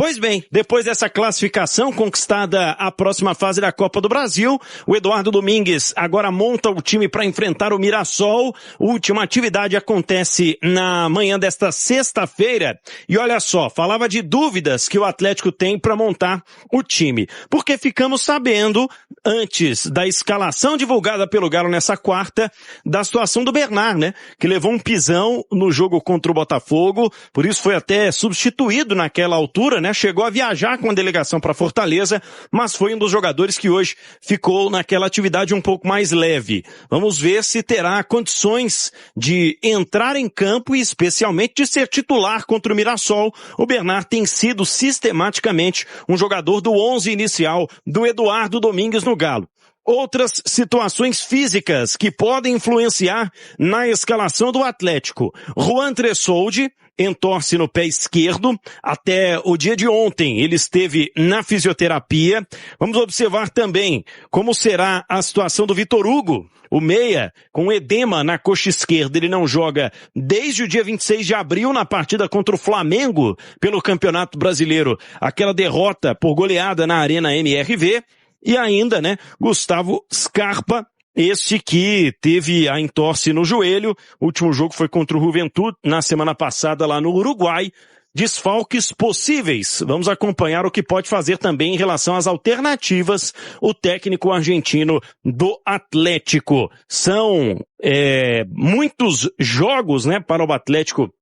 Pois bem, depois dessa classificação conquistada a próxima fase da Copa do Brasil, o Eduardo Domingues agora monta o time para enfrentar o Mirassol. Última atividade acontece na manhã desta sexta-feira. E olha só, falava de dúvidas que o Atlético tem para montar o time. Porque ficamos sabendo, antes da escalação divulgada pelo Galo nessa quarta, da situação do Bernard, né? Que levou um pisão no jogo contra o Botafogo, por isso foi até substituído naquela altura, né? Chegou a viajar com a delegação para Fortaleza, mas foi um dos jogadores que hoje ficou naquela atividade um pouco mais leve. Vamos ver se terá condições de entrar em campo e especialmente de ser titular contra o Mirassol. O Bernard tem sido sistematicamente um jogador do 11 inicial do Eduardo Domingues no Galo. Outras situações físicas que podem influenciar na escalação do Atlético. Juan Tressoldi entorce no pé esquerdo. Até o dia de ontem ele esteve na fisioterapia. Vamos observar também como será a situação do Vitor Hugo. O meia, com edema na coxa esquerda, ele não joga desde o dia 26 de abril na partida contra o Flamengo pelo Campeonato Brasileiro. Aquela derrota por goleada na Arena MRV. E ainda, né, Gustavo Scarpa, este que teve a entorse no joelho. O último jogo foi contra o Juventude na semana passada lá no Uruguai. Desfalques possíveis. Vamos acompanhar o que pode fazer também em relação às alternativas o técnico argentino do Atlético. São muitos jogos, né, para o Atlético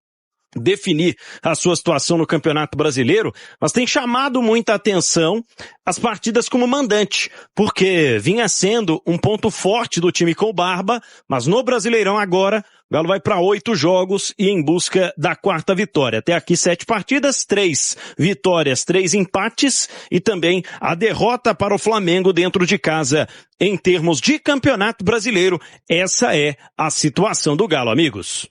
definir a sua situação no Campeonato Brasileiro, mas tem chamado muita atenção as partidas como mandante, porque vinha sendo um ponto forte do time com o Barba, mas no Brasileirão agora, o Galo vai para 8 jogos e em busca da 4ª vitória. Até aqui 7 partidas, 3 vitórias, 3 empates e também a derrota para o Flamengo dentro de casa. Em termos de Campeonato Brasileiro, essa é a situação do Galo, amigos.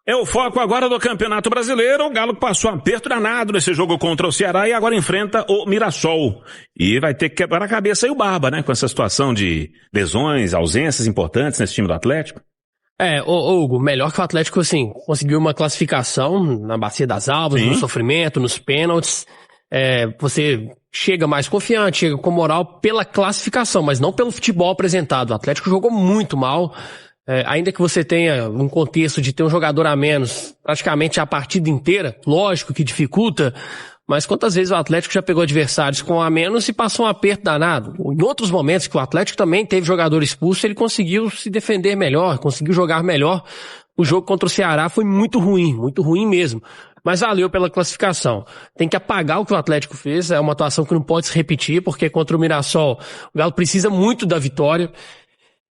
É o foco agora do Campeonato Brasileiro. O Galo passou um aperto danado nesse jogo contra o Ceará e agora enfrenta o Mirassol. E vai ter que quebrar a cabeça aí o Barba, né? Com essa situação de lesões, ausências importantes nesse time do Atlético. Hugo, melhor que o Atlético, assim, conseguiu uma classificação na Bacia das Almas, no sofrimento, nos pênaltis. Você chega mais confiante, chega com moral pela classificação, mas não pelo futebol apresentado. O Atlético jogou muito mal. Ainda que você tenha um contexto de ter um jogador a menos praticamente a partida inteira, lógico que dificulta, mas quantas vezes o Atlético já pegou adversários com a menos e passou um aperto danado? Em outros momentos que o Atlético também teve jogador expulso, ele conseguiu se defender melhor, conseguiu jogar melhor. O jogo contra o Ceará foi muito ruim mesmo. Mas valeu pela classificação. Tem que apagar o que o Atlético fez, é uma atuação que não pode se repetir, porque contra o Mirassol o Galo precisa muito da vitória.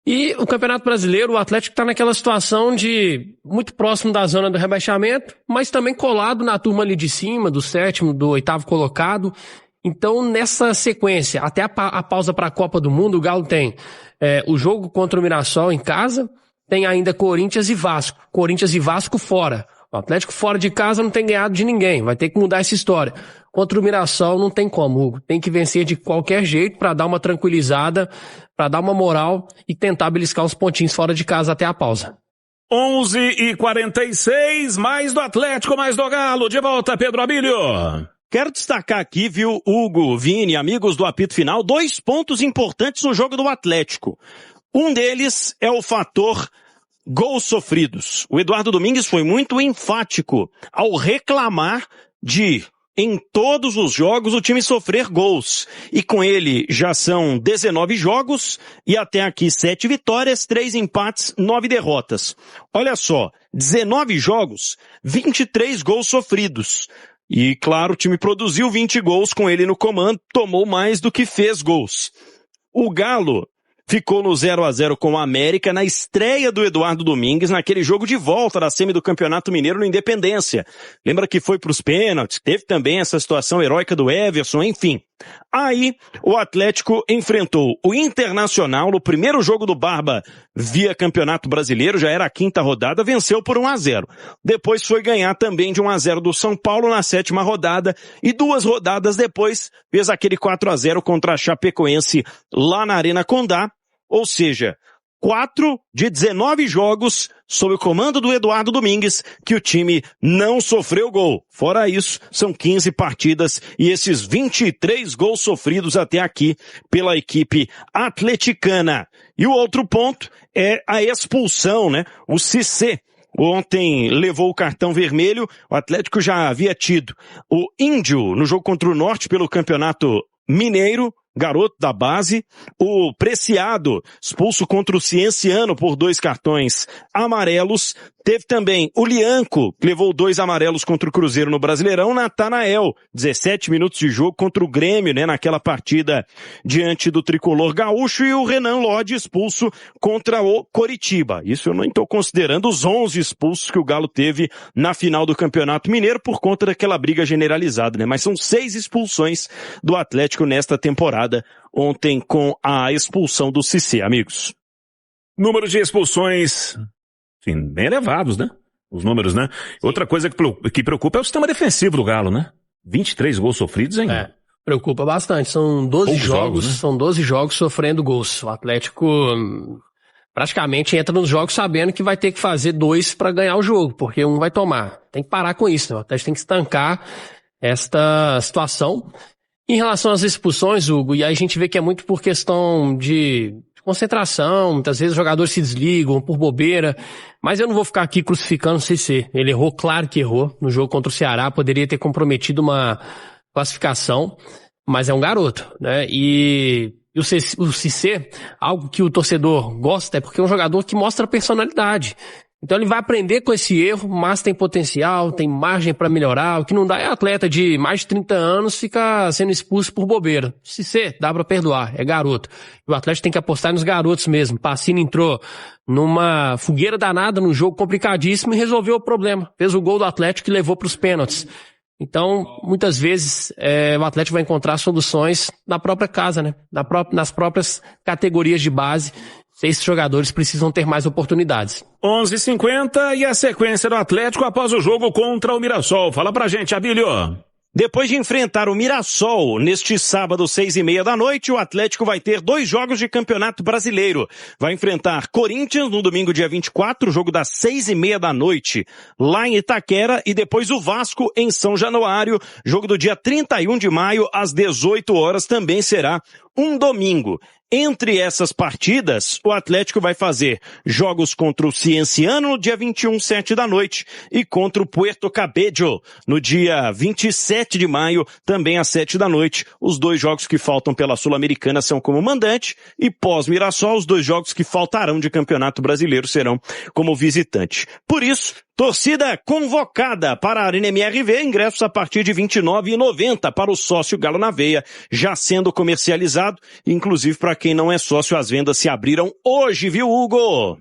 E o Campeonato Brasileiro, o Atlético está naquela situação de muito próximo da zona do rebaixamento, mas também colado na turma ali de cima, do 7º, do 8º colocado. Então, nessa sequência, até a pausa para a Copa do Mundo, o Galo tem o jogo contra o Mirassol em casa, tem ainda Corinthians e Vasco. Corinthians e Vasco fora. O Atlético fora de casa não tem ganhado de ninguém, vai ter que mudar essa história. Contra o Mirassol não tem como, Hugo. Tem que vencer de qualquer jeito para dar uma tranquilizada, para dar uma moral e tentar beliscar uns pontinhos fora de casa até a pausa. 11h46, mais do Atlético, mais do Galo. De volta, Pedro Abílio. Quero destacar aqui, viu, Hugo, Vini, amigos do apito final, 2 pontos importantes no jogo do Atlético. Um deles é o fator gols sofridos. O Eduardo Domingues foi muito enfático ao reclamar de, em todos os jogos, o time sofrer gols. E com ele já são 19 jogos e até aqui 7 vitórias, 3 empates, 9 derrotas. Olha só, 19 jogos, 23 gols sofridos. E claro, o time produziu 20 gols com ele no comando, tomou mais do que fez gols. O Galo ficou no 0-0 com o América na estreia do Eduardo Domingues naquele jogo de volta da semi do Campeonato Mineiro no Independência. Lembra que foi para os pênaltis, teve também essa situação heróica do Everson, enfim. Aí o Atlético enfrentou o Internacional no primeiro jogo do Barba via Campeonato Brasileiro, já era a 5ª rodada, venceu por 1-0. Depois foi ganhar também de 1-0 do São Paulo na 7ª rodada e 2 rodadas depois fez aquele 4-0 contra a Chapecoense lá na Arena Condá. Ou seja, 4 de 19 jogos sob o comando do Eduardo Domingues que o time não sofreu gol. Fora isso, são 15 partidas e esses 23 gols sofridos até aqui pela equipe atleticana. E o outro ponto é a expulsão, né? O Cissé ontem levou o cartão vermelho. O Atlético já havia tido o Índio no jogo contra o Norte pelo Campeonato Mineiro, garoto da base, o Preciado, expulso contra o Cienciano por 2 cartões amarelos. Teve também o Lianco, que levou 2 amarelos contra o Cruzeiro no Brasileirão. Natanael, 17 minutos de jogo contra o Grêmio, né, naquela partida diante do Tricolor Gaúcho. E o Renan Lodge expulso contra o Coritiba. Isso eu não estou considerando os 11 expulsos que o Galo teve na final do Campeonato Mineiro por conta daquela briga generalizada, né? Mas são 6 expulsões do Atlético nesta temporada, ontem com a expulsão do Cissé, amigos. Número de expulsões, sim, bem elevados, né? Os números, né? Sim. Outra coisa que preocupa é o sistema defensivo do Galo, né? 23 gols sofridos, hein? Preocupa bastante. São 12 jogos, né? São 12 jogos sofrendo gols. O Atlético praticamente entra nos jogos sabendo que vai ter que fazer 2 para ganhar o jogo, porque um vai tomar. Tem que parar com isso, né? O Atlético tem que estancar esta situação. Em relação às expulsões, Hugo, e aí a gente vê que é muito por questão de concentração, muitas vezes os jogadores se desligam por bobeira, mas eu não vou ficar aqui crucificando o Cissé. Ele errou, claro que errou, no jogo contra o Ceará, poderia ter comprometido uma classificação, mas é um garoto, né? E o Cissé, algo que o torcedor gosta, é porque é um jogador que mostra personalidade. Então ele vai aprender com esse erro, mas tem potencial, tem margem para melhorar. O que não dá é atleta de mais de 30 anos ficar sendo expulso por bobeira. Se dá para perdoar, é garoto. O Atlético tem que apostar nos garotos mesmo. Pacini entrou numa fogueira danada, num jogo complicadíssimo e resolveu o problema. Fez o gol do Atlético e levou para os pênaltis. Então, muitas vezes, o Atlético vai encontrar soluções na própria casa, né? Nas próprias categorias de base. Esses jogadores precisam ter mais oportunidades. 11h50 e a sequência do Atlético após o jogo contra o Mirassol. Fala pra gente, Abílio. Depois de enfrentar o Mirassol neste sábado, 6h30 da noite, o Atlético vai ter 2 jogos de Campeonato Brasileiro. Vai enfrentar Corinthians no domingo, dia 24, jogo das 6h30 da noite, lá em Itaquera, e depois o Vasco em São Januário, jogo do dia 31 de maio, às 18 horas, também será um domingo. Entre essas partidas, o Atlético vai fazer jogos contra o Cienciano no dia 21, 7 da noite, e contra o Puerto Cabello no dia 27 de maio, também às 7 da noite. Os 2 jogos que faltam pela Sul-Americana são como mandante, e pós-Mirassol, os 2 jogos que faltarão de Campeonato Brasileiro serão como visitante. Por isso, torcida convocada para a Arena MRV, ingressos a partir de R$ 29,90 para o sócio Galo na Veia, já sendo comercializado, inclusive para quem não é sócio, as vendas se abriram hoje, viu, Hugo?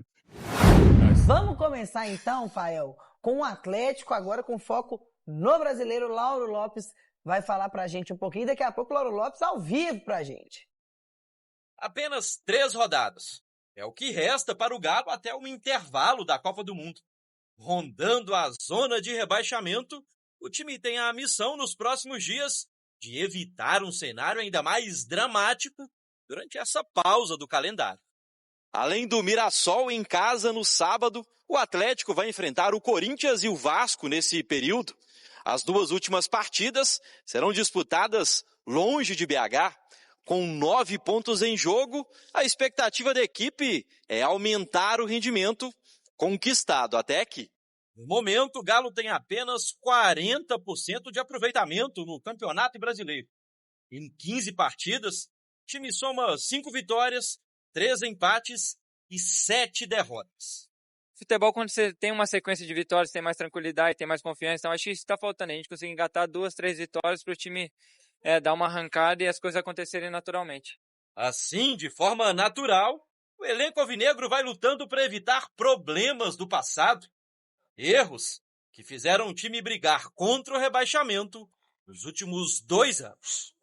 Vamos começar então, Fael, com o Atlético, agora com foco no brasileiro. Lauro Lopes vai falar pra gente um pouquinho, daqui a pouco Lauro Lopes ao vivo pra gente. Apenas 3 rodadas. É o que resta para o Galo até o intervalo da Copa do Mundo. Rondando a zona de rebaixamento, o time tem a missão nos próximos dias de evitar um cenário ainda mais dramático durante essa pausa do calendário. Além do Mirassol em casa no sábado, o Atlético vai enfrentar o Corinthians e o Vasco nesse período. As 2 últimas partidas serão disputadas longe de BH. Com 9 pontos em jogo, a expectativa da equipe é aumentar o rendimento conquistado até aqui. No momento, o Galo tem apenas 40% de aproveitamento no Campeonato Brasileiro. Em 15 partidas, o time soma 5 vitórias, 3 empates e 7 derrotas. Futebol, quando você tem uma sequência de vitórias, tem mais tranquilidade, tem mais confiança. Então, acho que isso está faltando. A gente conseguir engatar 2, 3 vitórias para o time dar uma arrancada e as coisas acontecerem naturalmente. Assim, de forma natural, o elenco alvinegro vai lutando para evitar problemas do passado. Erros que fizeram o time brigar contra o rebaixamento nos últimos 2 anos.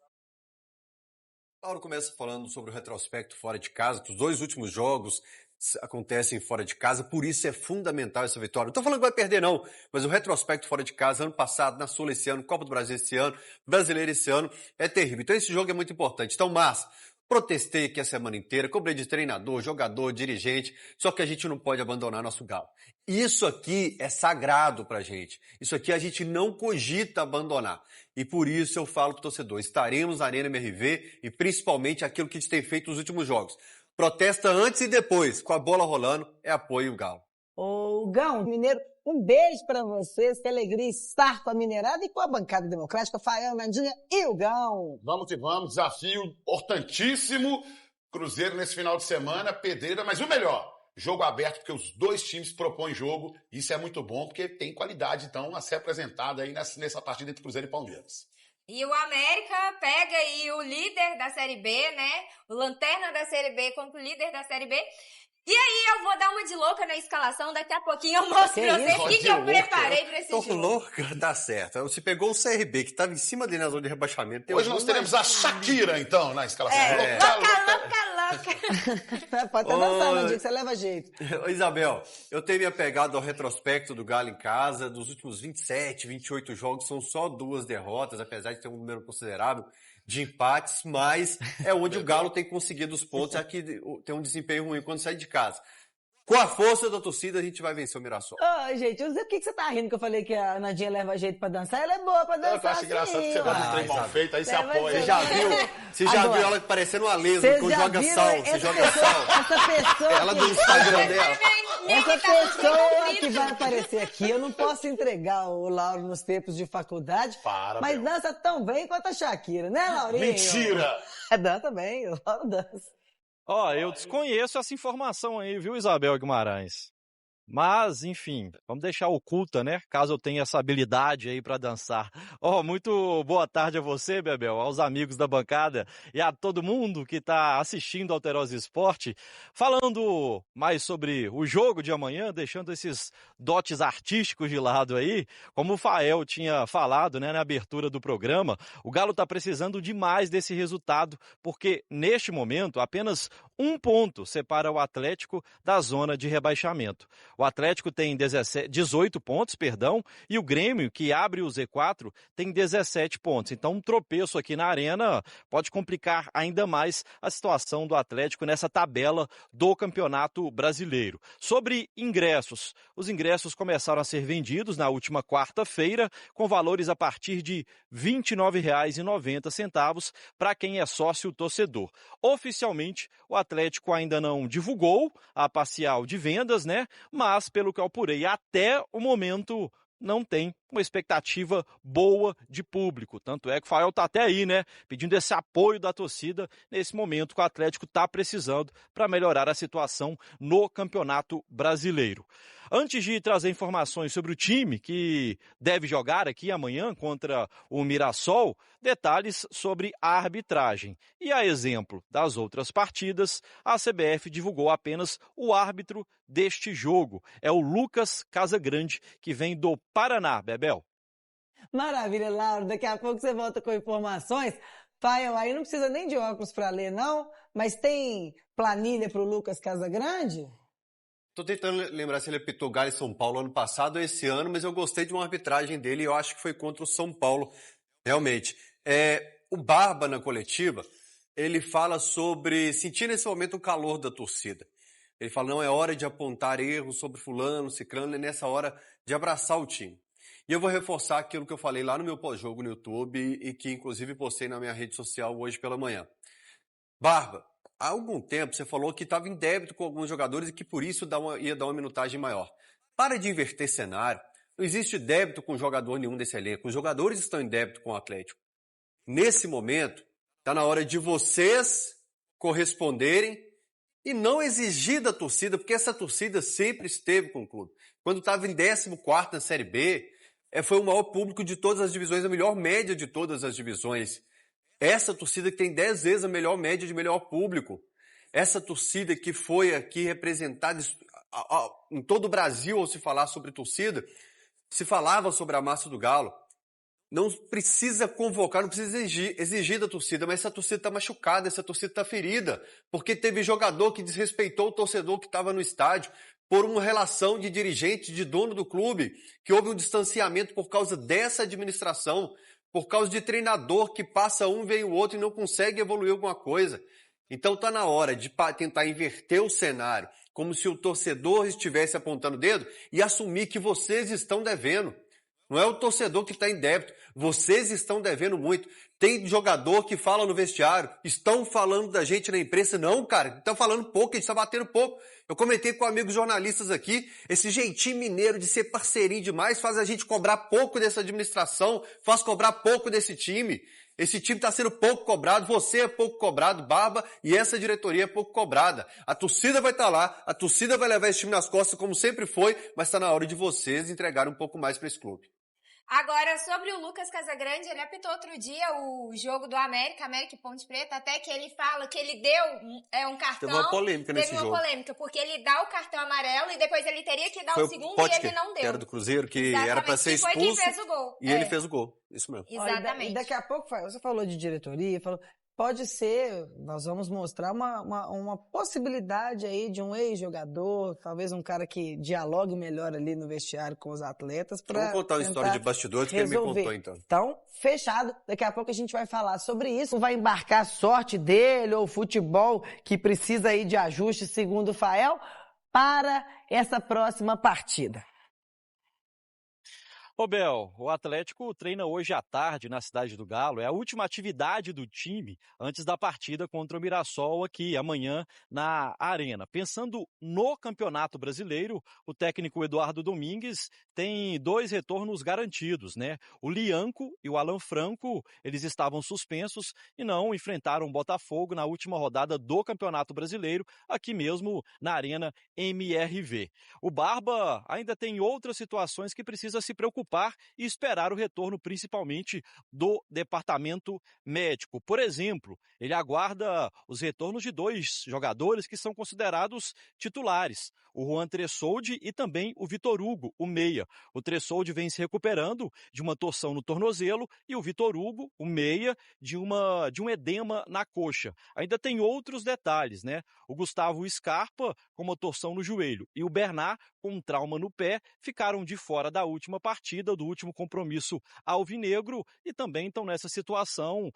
Lauro começa falando sobre o retrospecto fora de casa, que os 2 últimos jogos acontecem fora de casa, por isso é fundamental essa vitória. Não estou falando que vai perder não, mas o retrospecto fora de casa, ano passado, na Sula esse ano, Copa do Brasil esse ano, Brasileiro esse ano, é terrível. Então esse jogo é muito importante. Então, mas Protestei aqui a semana inteira, cobrei de treinador, jogador, dirigente, só que a gente não pode abandonar nosso Galo. Isso aqui é sagrado pra gente. Isso aqui a gente não cogita abandonar. E por isso eu falo pro torcedor, estaremos na Arena MRV e principalmente aquilo que a gente tem feito nos últimos jogos. Protesta antes e depois, com a bola rolando, é apoio ao Galo. Ô, Gão, Mineiro, um beijo pra vocês, que alegria estar com a Mineirada e com a bancada democrática, Fael, Nandinha e o Gão. Vamos que vamos, desafio importantíssimo. Cruzeiro nesse final de semana, pedreira, mas o melhor, jogo aberto, porque os dois times propõem jogo. Isso é muito bom, porque tem qualidade, então, a ser apresentada aí nessa partida entre Cruzeiro e Palmeiras. E o América pega aí o líder da Série B, né? O lanterna da Série B contra o líder da Série B. E aí eu vou dar uma de louca na escalação, daqui a pouquinho eu mostro pra vocês o que eu preparei pra esse jogo. Tô louca, dá certo. Você pegou o CRB, que tava em cima dele na zona de rebaixamento. Hoje nós teremos a Shakira, então, na escalação. Louca. Pode até dançar, Nandinho, que você leva jeito. Ô, Isabel, eu tenho me apegado ao retrospecto do Galo em casa. Dos últimos 27, 28 jogos, são só 2 derrotas, apesar de ter um número considerável de empates, mas é onde o Galo tem conseguido os pontos, aqui tem um desempenho ruim quando sai de casa. Com a força da torcida, a gente vai vencer o Mirassol. Ô, gente, por que você tá rindo que eu falei que a Nandinha leva jeito pra dançar? Ela é boa pra dançar. Eu acho engraçado que você vai no trem mal feito, aí você apoia. Você já viu ela parecendo uma lesma quando joga sal. Você joga sal. Essa pessoa. Ela do Instagram dela. Essa pessoa que vai aparecer aqui, eu não posso entregar o Lauro nos tempos de faculdade, mas dança tão bem quanto a Shakira, né, Laurinho? Mentira! Dança bem, o Lauro dança. Ó, eu desconheço essa informação aí, viu, Isabel Guimarães? Mas, enfim, vamos deixar oculta, né? Caso eu tenha essa habilidade aí pra dançar. Ó, muito boa tarde a você, Bebel, aos amigos da bancada e a todo mundo que tá assistindo Alterosa Esporte. Falando mais sobre o jogo de amanhã, deixando esses dotes artísticos de lado aí, como o Fael tinha falado, né, na abertura do programa, o Galo tá precisando demais desse resultado, porque neste momento apenas 1 ponto separa o Atlético da zona de rebaixamento. O Atlético tem 18 pontos, e o Grêmio, que abre o Z4, tem 17 pontos. Então, um tropeço aqui na Arena pode complicar ainda mais a situação do Atlético nessa tabela do Campeonato Brasileiro. Sobre ingressos, os ingressos começaram a ser vendidos na última quarta-feira, com valores a partir de R$ 29,90 para quem é sócio torcedor. Oficialmente, o Atlético ainda não divulgou a parcial de vendas, né? Mas, pelo que eu apurei, até o momento não tem uma expectativa boa de público. Tanto é que o Fael está até aí, né? Pedindo esse apoio da torcida nesse momento que o Atlético está precisando para melhorar a situação no Campeonato Brasileiro. Antes de trazer informações sobre o time que deve jogar aqui amanhã contra o Mirassol, detalhes sobre a arbitragem. E a exemplo das outras partidas, a CBF divulgou apenas o árbitro deste jogo. É o Lucas Casagrande, que vem do Paraná, Bebel. Maravilha, Lauro. Daqui a pouco você volta com informações. Fael, aí não precisa nem de óculos para ler, não, mas tem planilha para o Lucas Casagrande? Tô tentando lembrar se ele apitou Galo e São Paulo ano passado ou esse ano, mas eu gostei de uma arbitragem dele e eu acho que foi contra o São Paulo, realmente. O Barba, na coletiva, ele fala sobre sentir nesse momento o calor da torcida. Ele fala, não é hora de apontar erros sobre fulano, ciclano, é nessa hora de abraçar o time. E eu vou reforçar aquilo que eu falei lá no meu pós-jogo no YouTube e que inclusive postei na minha rede social hoje pela manhã. Barba, há algum tempo você falou que estava em débito com alguns jogadores e que por isso ia dar uma minutagem maior. Para de inverter cenário. Não existe débito com jogador nenhum desse elenco. Os jogadores estão em débito com o Atlético. Nesse momento, está na hora de vocês corresponderem e não exigir da torcida, porque essa torcida sempre esteve com o clube. Quando estava em 14º na Série B, foi o maior público de todas as divisões, a melhor média de todas as divisões. Essa torcida que tem 10 vezes a melhor média de melhor público. Essa torcida que foi aqui representada em todo o Brasil ao se falar sobre torcida, se falava sobre a massa do Galo. Não precisa convocar, não precisa exigir da torcida, mas essa torcida está machucada, essa torcida está ferida, porque teve jogador que desrespeitou o torcedor que estava no estádio, por uma relação de dirigente, de dono do clube, que houve um distanciamento por causa dessa administração, por causa de treinador que passa um, vem o outro e não consegue evoluir alguma coisa. Então tá na hora de tentar inverter o cenário, como se o torcedor estivesse apontando o dedo e assumir que vocês estão devendo. Não é o torcedor que está em débito. Vocês estão devendo muito. Tem jogador que fala no vestiário, estão falando da gente na imprensa. Não, cara, estão falando pouco, a gente está batendo pouco. Eu comentei com amigos jornalistas aqui, esse jeitinho mineiro de ser parceirinho demais faz a gente cobrar pouco dessa administração, faz cobrar pouco desse time. Esse time está sendo pouco cobrado, você é pouco cobrado, Barba, e essa diretoria é pouco cobrada. A torcida vai estar lá, a torcida vai levar esse time nas costas como sempre foi, mas está na hora de vocês entregarem um pouco mais para esse clube. Agora, sobre o Lucas Casagrande, ele apitou outro dia o jogo do América e Ponte Preta, até que ele fala que ele deu um cartão. Teve uma polêmica nesse jogo. Teve uma polêmica, porque ele dá o cartão amarelo e depois ele teria que dar o segundo e ele não deu. Que era do Cruzeiro, que exatamente, era para ser expulso. Foi quem fez o gol. E ele fez o gol, isso mesmo. Exatamente. E daqui a pouco, você falou de diretoria, pode ser, nós vamos mostrar uma possibilidade aí de um ex-jogador, talvez um cara que dialogue melhor ali no vestiário com os atletas para vamos contar uma história de bastidores que ele me contou, então. Então, fechado. Daqui a pouco a gente vai falar sobre isso. Vai embarcar a sorte dele ou o futebol que precisa aí de ajuste, segundo o Fael, para essa próxima partida. Ô Bel, o Atlético treina hoje à tarde na Cidade do Galo. É a última atividade do time antes da partida contra o Mirassol aqui, amanhã, na Arena. Pensando no Campeonato Brasileiro, o técnico Eduardo Domingues tem 2 retornos garantidos, né? O Lianco e o Alan Franco, eles estavam suspensos e não enfrentaram o Botafogo na última rodada do Campeonato Brasileiro, aqui mesmo na Arena MRV. O Barba ainda tem outras situações que precisa se preocupar e esperar o retorno principalmente do departamento médico. Por exemplo, ele aguarda os retornos de 2 jogadores que são considerados titulares, o Juan Tressoldi e também o Vitor Hugo, o meia. O Tressoldi vem se recuperando de uma torção no tornozelo e o Vitor Hugo, o meia, de um edema na coxa. Ainda tem outros detalhes, né? O Gustavo Scarpa com uma torção no joelho e o Bernard com um trauma no pé ficaram de fora da última partida, do último compromisso alvinegro e também estão nessa situação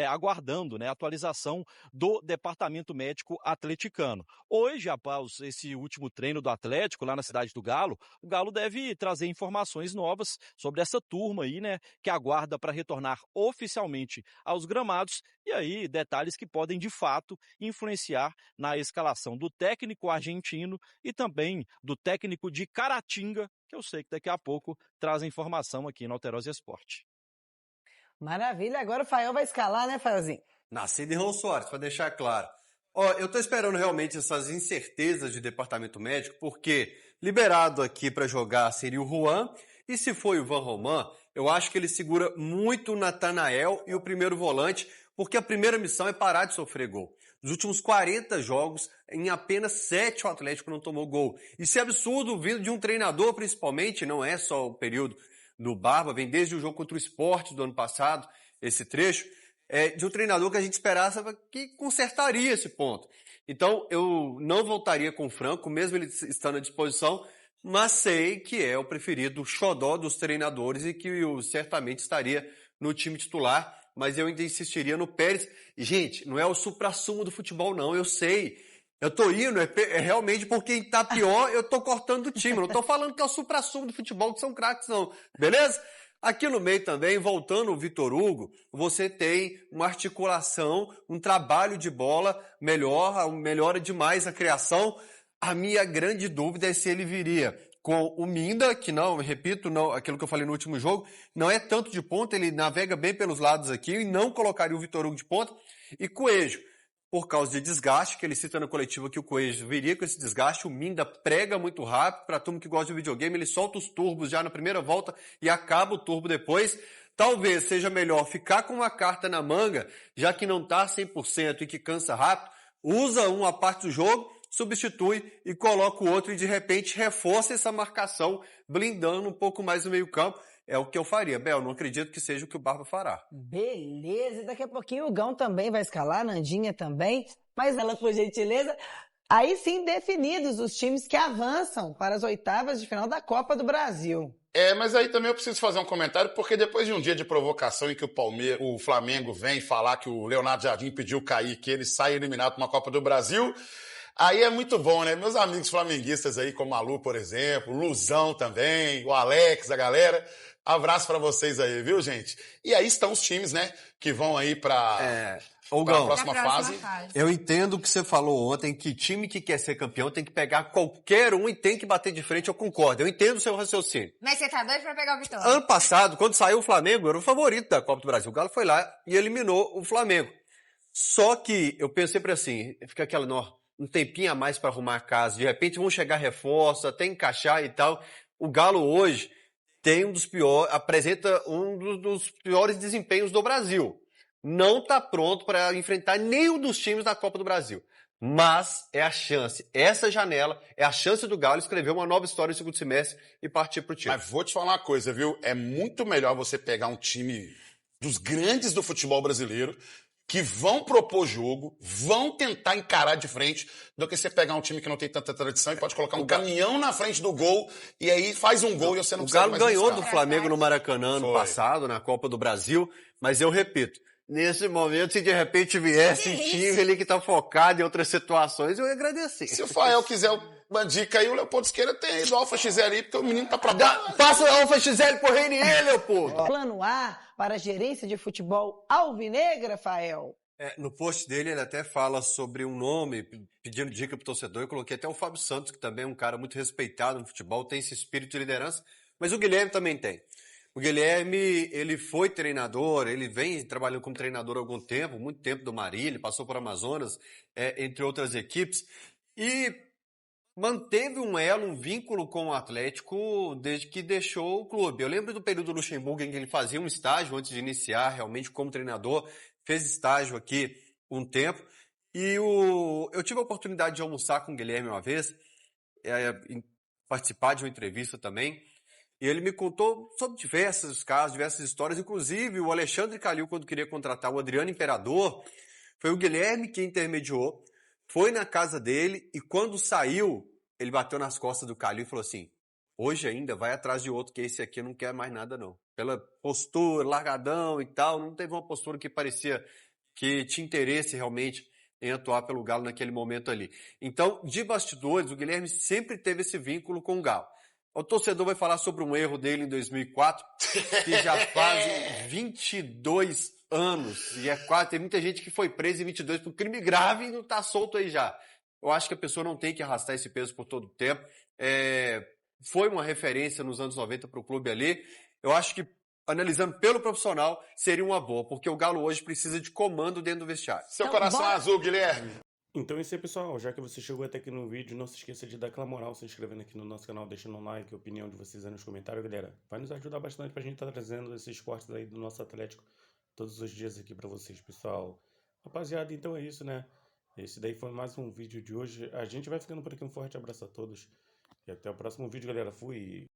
aguardando, né, a atualização do departamento médico atleticano. Hoje, após esse último treino do Atlético lá na Cidade do Galo, o Galo deve trazer informações novas sobre essa turma aí, né, que aguarda para retornar oficialmente aos gramados e aí detalhes que podem de fato influenciar na escalação do técnico argentino e também do técnico de Caratinga, que eu sei que daqui a pouco traz informação aqui no Alterosa Esporte. Maravilha, agora o Fael vai escalar, né, Faelzinho? Nascido em Raul Soares, para deixar claro. Eu tô esperando realmente essas incertezas de departamento médico, porque liberado aqui para jogar seria o Juan, e se for o Ivan Roman, eu acho que ele segura muito o Natanael e o primeiro volante, porque a primeira missão é parar de sofrer gol. Nos últimos 40 jogos, em apenas 7 o Atlético não tomou gol. Isso é absurdo, vindo de um treinador principalmente, não é só o período do Barba, vem desde o jogo contra o Sport do ano passado, esse trecho, de um treinador que a gente esperava que consertaria esse ponto. Então, eu não voltaria com o Franco, mesmo ele estando à disposição, mas sei que é o preferido, o xodó dos treinadores e que certamente estaria no time titular, mas eu ainda insistiria no Pérez. E, gente, não é o suprassumo do futebol, não, eu sei. Eu tô indo, é realmente porque quem tá pior, eu tô cortando o time. Não tô falando que é o suprassumo do futebol, que são craques, não. Beleza? Aqui no meio também, voltando o Vitor Hugo, você tem uma articulação, um trabalho de bola melhora demais a criação. A minha grande dúvida é se ele viria com o Minda, que não, repito, não, aquilo que eu falei no último jogo, não é tanto de ponta, ele navega bem pelos lados aqui e não colocaria o Vitor Hugo de ponta. E Coelho, por causa de desgaste, que ele cita na coletiva que o Coelho viria com esse desgaste, o Minda prega muito rápido, para a turma que gosta de videogame, ele solta os turbos já na primeira volta e acaba o turbo depois. Talvez seja melhor ficar com uma carta na manga, já que não está 100% e que cansa rápido, usa uma parte do jogo, substitui e coloca o outro e de repente reforça essa marcação, blindando um pouco mais o meio campo. É o que eu faria, Bel, não acredito que seja o que o Barba fará. Beleza, daqui a pouquinho o Gão também vai escalar, Nandinha também, mas ela, por gentileza, aí sim definidos os times que avançam para as oitavas de final da Copa do Brasil. Mas aí também eu preciso fazer um comentário, porque depois de um dia de provocação em que o Flamengo vem falar que o Leonardo Jardim pediu cair, que ele sai eliminado de uma Copa do Brasil, aí é muito bom, né? Meus amigos flamenguistas aí, como a Lu, por exemplo, o Luzão também, o Alex, a galera, abraço pra vocês aí, viu, gente? E aí estão os times, né, que vão aí pra próxima fase. Eu entendo o que você falou ontem, que time que quer ser campeão tem que pegar qualquer um e tem que bater de frente, eu concordo. Eu entendo o seu raciocínio. Mas você tá doido pra pegar o Vitória? Ano passado, quando saiu o Flamengo, era o favorito da Copa do Brasil. O Galo foi lá e eliminou o Flamengo. Só que eu pensei sempre assim, fica aquela, um tempinho a mais para arrumar a casa, de repente vão chegar reforços, até encaixar e tal. O Galo hoje apresenta um dos piores desempenhos do Brasil. Não está pronto para enfrentar nenhum dos times da Copa do Brasil. Mas é a chance, essa janela, é a chance do Galo escrever uma nova história no segundo semestre e partir pro time. Mas vou te falar uma coisa, viu? É muito melhor você pegar um time dos grandes do futebol brasileiro, que vão propor jogo, vão tentar encarar de frente, do que você pegar um time que não tem tanta tradição e pode colocar um caminhão na frente do gol, e aí faz um gol e você não precisa mais O Galo ganhou buscar. do Flamengo no Maracanã no passado, na Copa do Brasil, mas eu repito, nesse momento, se de repente viesse um time ali que tá focado em outras situações, eu ia agradecer. Se o Fael quiser uma dica aí, o Leopoldo Siqueira tem do Alfa XL aí, porque o menino tá pra cá. Passa o Alfa XL pro Reinier, Leopoldo! Plano A para a gerência de futebol alvinegra, Fael? No post dele, ele até fala sobre um nome, pedindo dica pro torcedor. Eu coloquei até o Fábio Santos, que também é um cara muito respeitado no futebol, tem esse espírito de liderança, mas o Guilherme também tem. O Guilherme, ele foi treinador, ele vem trabalhando como treinador há algum tempo, muito tempo do Marília, ele passou por Amazonas, entre outras equipes, e manteve um elo, um vínculo com o Atlético desde que deixou o clube. Eu lembro do período do Luxemburgo em que ele fazia um estágio antes de iniciar realmente como treinador, fez estágio aqui um tempo, e eu tive a oportunidade de almoçar com o Guilherme uma vez, participar de uma entrevista também, e ele me contou sobre diversos casos, diversas histórias, inclusive o Alexandre Calil, quando queria contratar o Adriano Imperador, foi o Guilherme que intermediou, foi na casa dele e quando saiu, ele bateu nas costas do Calil e falou assim, hoje ainda vai atrás de outro, que esse aqui não quer mais nada não. Pela postura, largadão e tal, não teve uma postura que parecia que tinha interesse realmente em atuar pelo Galo naquele momento ali. Então, de bastidores, o Guilherme sempre teve esse vínculo com o Galo. O torcedor vai falar sobre um erro dele em 2004, que já faz 22 anos. E tem muita gente que foi presa em 22 por crime grave e não está solto aí já. Eu acho que a pessoa não tem que arrastar esse peso por todo o tempo. Foi uma referência nos anos 90 para o clube ali. Eu acho que, analisando pelo profissional, seria uma boa, porque o Galo hoje precisa de comando dentro do vestiário. Seu coração azul, Guilherme. Então é isso aí, pessoal. Já que você chegou até aqui no vídeo, não se esqueça de dar aquela moral, se inscrevendo aqui no nosso canal, deixando um like, a opinião de vocês aí nos comentários, galera. Vai nos ajudar bastante pra gente estar trazendo esses cortes aí do nosso Atlético todos os dias aqui pra vocês, pessoal. Rapaziada, então é isso, né? Esse daí foi mais um vídeo de hoje. A gente vai ficando por aqui. Um forte abraço a todos. E até o próximo vídeo, galera. Fui!